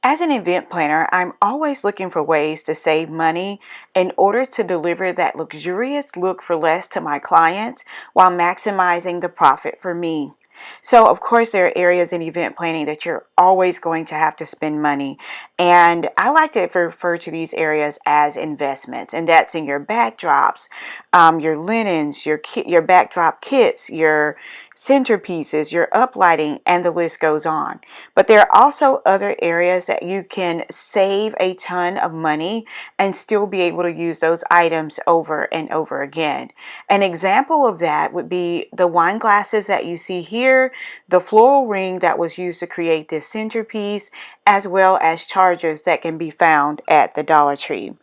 As an event planner, I'm always looking for ways to save money in order to deliver that luxurious look for less to my clients while maximizing the profit for me. So, of course, there are areas in event planning that you're always going to have to spend money. And I like to refer to these areas as investments. And that's in your backdrops, your linens, your backdrop kits, your centerpieces, your uplighting, and the list goes on. But there are also other areas that you can save a ton of money and still be able to use those items over and over again. An example of that would be the wine glasses that you see here, the floral ring that was used to create this centerpiece, as well as chargers that can be found at the Dollar Tree.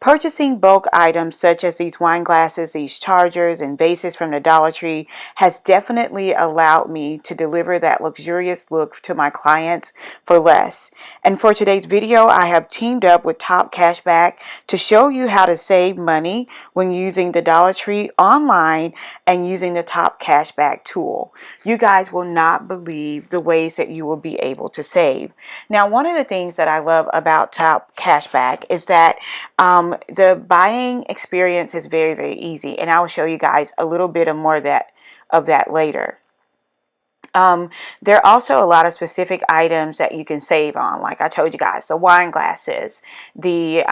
Purchasing bulk items such as these wine glasses, these chargers, and vases from the Dollar Tree has definitely allowed me to deliver that luxurious look to my clients for less. And for today's video, I have teamed up with Top Cashback to show you how to save money when using the Dollar Tree online and using the Top Cashback tool. You guys will not believe the ways that you will be able to save. Now, one of the things that I love about Top Cashback is that the buying experience is very, very easy, and I will show you guys a little bit of more of that later. There are also a lot of specific items that you can save on, like I told you guys, the wine glasses, the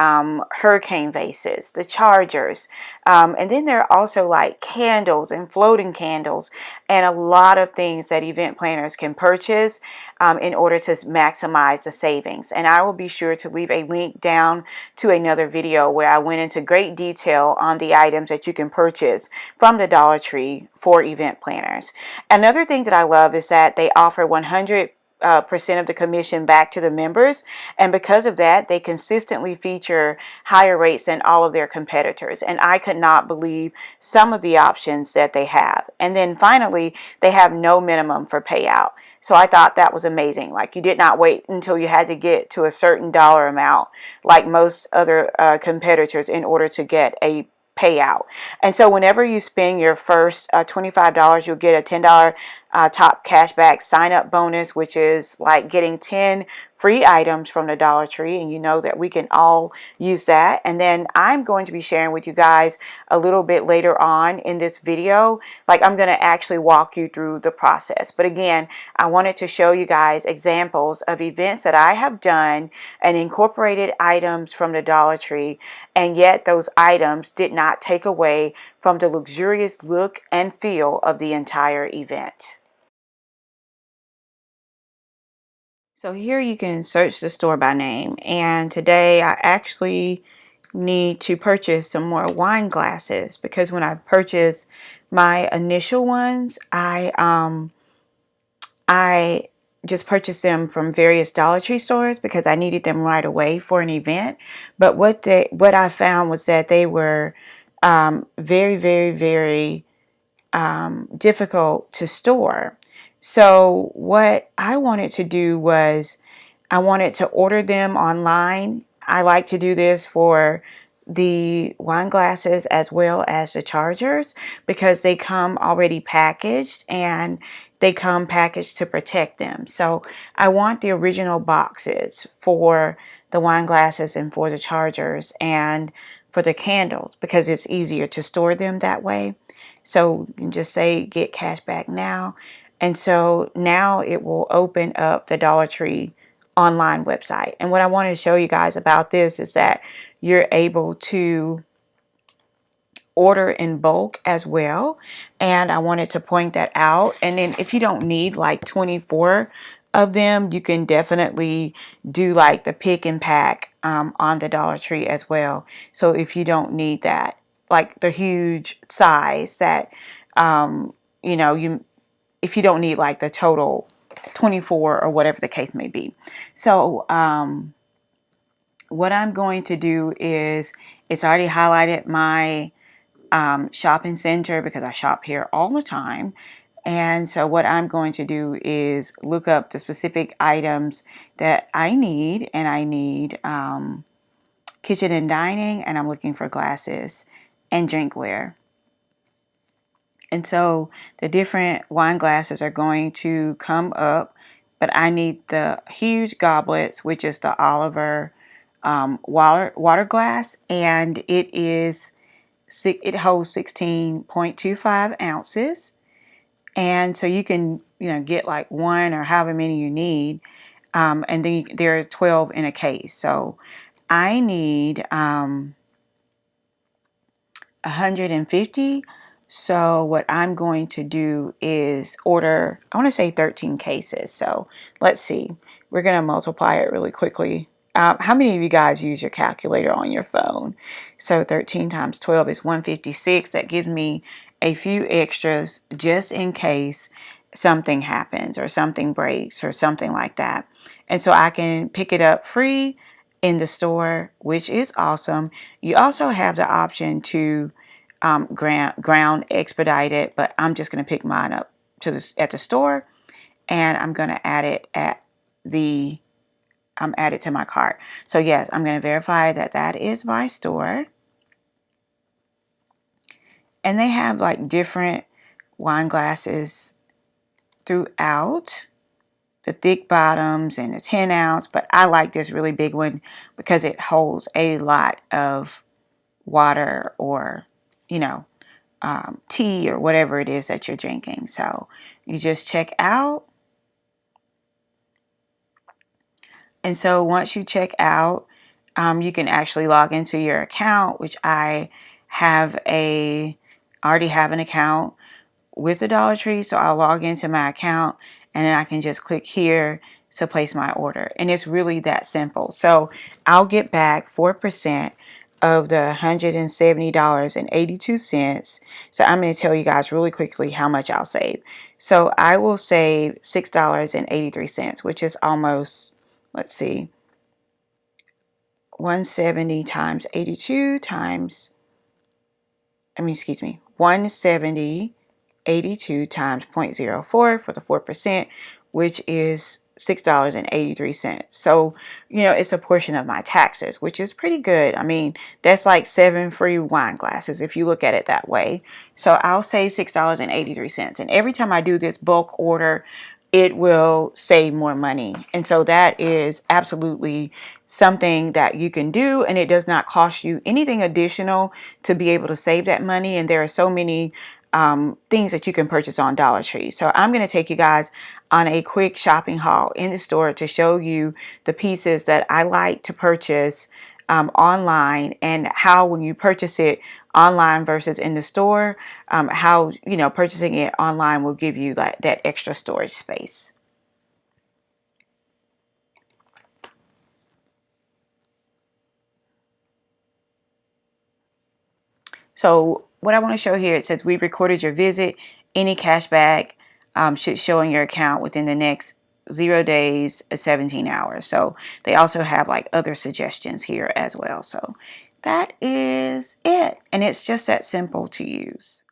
hurricane vases, the chargers, and then there are also like candles and floating candles and a lot of things that event planners can purchase in order to maximize the savings. And I will be sure to leave a link down to another video where I went into great detail on the items that you can purchase from the Dollar Tree for event planners. Another thing that I love is that they offer 100% of the commission back to the members, and because of that they consistently feature higher rates than all of their competitors, and I could not believe some of the options that they have. And then finally, they have no minimum for payout. So I thought that was amazing. Like, you did not wait until you had to get to a certain dollar amount like most other competitors in order to get a payout. And so whenever you spend your first $25, you'll get a $10 Top Cashback sign up bonus, which is like getting 10 free items from the Dollar Tree, and you know that we can all use that. And then I'm going to be sharing with you guys a little bit later on in this video, like I'm going to actually walk you through the process. But again, I wanted to show you guys examples of events that I have done and incorporated items from the Dollar Tree, and yet those items did not take away from the luxurious look and feel of the entire event. So here you can search the store by name, and today I actually need to purchase some more wine glasses because when I purchased my initial ones, I just purchased them from various Dollar Tree stores because I needed them right away for an event. But what I found was that they were very, very, very difficult to store. So what I wanted to do was I wanted to order them online. I like to do this for the wine glasses as well as the chargers because they come already packaged and they come packaged to protect them. So I want the original boxes for the wine glasses and for the chargers and for the candles because it's easier to store them that way. So you can just say get cash back now. And so now it will open up the Dollar Tree online website. And what I wanted to show you guys about this is that you're able to order in bulk as well. And I wanted to point that out. And then if you don't need like 24 of them, you can definitely do like the pick and pack on the Dollar Tree as well. So if you don't need that, like the huge size that, you know, if you don't need like the total 24 or whatever the case may be. So what I'm going to do is, it's already highlighted my shopping center because I shop here all the time. And so what I'm going to do is look up the specific items that I need, and I need kitchen and dining, and I'm looking for glasses and drinkware. And so the different wine glasses are going to come up but I need the huge goblets, which is the Oliver water glass, and it holds 16.25 ounces. And so you can, get like one or however many you need. And then there are 12 in a case. So I need 150. So what I'm going to do is order, I want to say 13 cases. So let's see. We're going to multiply it really quickly. How many of you guys use your calculator on your phone? So 13 times 12 is 156. That gives me a few extras just in case something happens or something breaks or something like that. And so I can pick it up free in the store, which is awesome. You also have the option to ground expedite it, but I'm just going to pick mine up at the store, and I'm going to add it add it to my cart. So yes, I'm going to verify that that is my store, and they have like different wine glasses throughout. The thick bottoms and the 10 ounce, but I like this really big one because it holds a lot of water or, you know, tea or whatever it is that you're drinking. So you just check out. And so once you check out, you can actually log into your account, which I already have an account with the Dollar Tree. So I'll log into my account and then I can just click here to place my order. And it's really that simple. So I'll get back 4% of the $170.82. So I'm going to tell you guys really quickly how much I'll save. So I will save $6.83, which is almost, let's see, 170 times 82 times, 170 82 times 0.04 for the 4%, which is $6.83. So, it's a portion of my taxes, which is pretty good. I mean, that's like 7 free wine glasses if you look at it that way. So I'll save $6.83. And every time I do this bulk order, it will save more money. And so that is absolutely something that you can do, and it does not cost you anything additional to be able to save that money. And there are so many things that you can purchase on Dollar Tree. So I'm going to take you guys on a quick shopping haul in the store to show you the pieces that I like to purchase online, and how when you purchase it online versus in the store, how purchasing it online will give you that extra storage space. So what I want to show here, it says we've recorded your visit. Any cashback should show in your account within the next 0 days, 17 hours. So they also have like other suggestions here as well. So that is it. And it's just that simple to use.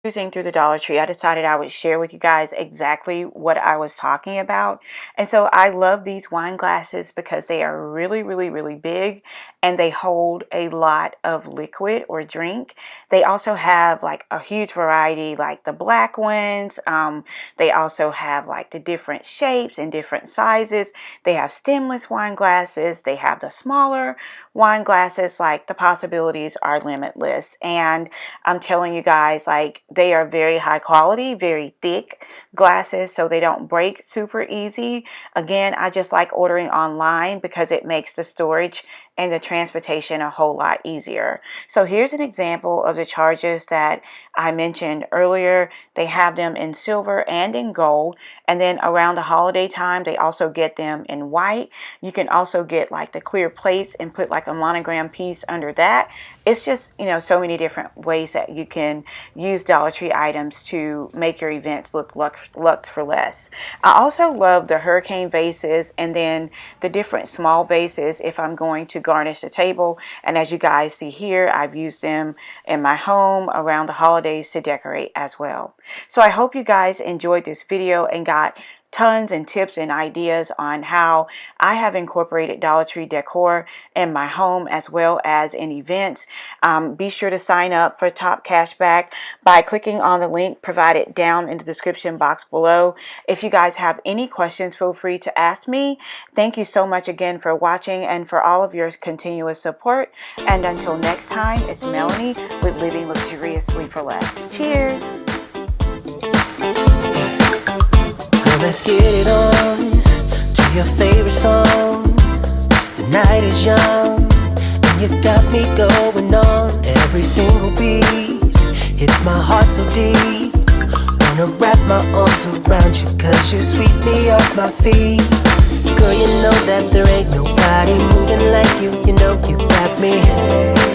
Using through the Dollar Tree, I decided I would share with you guys exactly what I was talking about. And so I love these wine glasses because they are really, really, really big, and they hold a lot of liquid or drink. They also have like a huge variety, like the black ones. They also have like the different shapes and different sizes. They have stemless wine glasses. They have the smaller wine glasses. Like, the possibilities are limitless. And I'm telling you guys, like, they are very high quality, very thick glasses, so they don't break super easy. Again, I just like ordering online because it makes the storage and the transportation a whole lot easier. So here's an example of the charges that I mentioned earlier. They have them in silver and in gold, and then around the holiday time they also get them in white. You can also get like the clear plates and put like a monogram piece under that. It's just, so many different ways that you can use Dollar Tree items to make your events look lux for less. I also love the hurricane vases, and then the different small vases if I'm going to garnish the table. And as you guys see here, I've used them in my home around the holidays to decorate as well. So I hope you guys enjoyed this video and got tons and tips and ideas on how I have incorporated Dollar Tree decor in my home as well as in events. Be sure to sign up for Top Cashback by clicking on the link provided down in the description box below. If you guys have any questions, feel free to ask me. Thank you so much again for watching and for all of your continuous support. And until next time, it's Melanie with Living Luxuriously for Less. Cheers! Let's get it on to your favorite song. The night is young and you got me going on. Every single beat hits my heart so deep. Wanna wrap my arms around you, cause you sweep me off my feet. Girl, you know that there ain't nobody moving like you. You know you got me.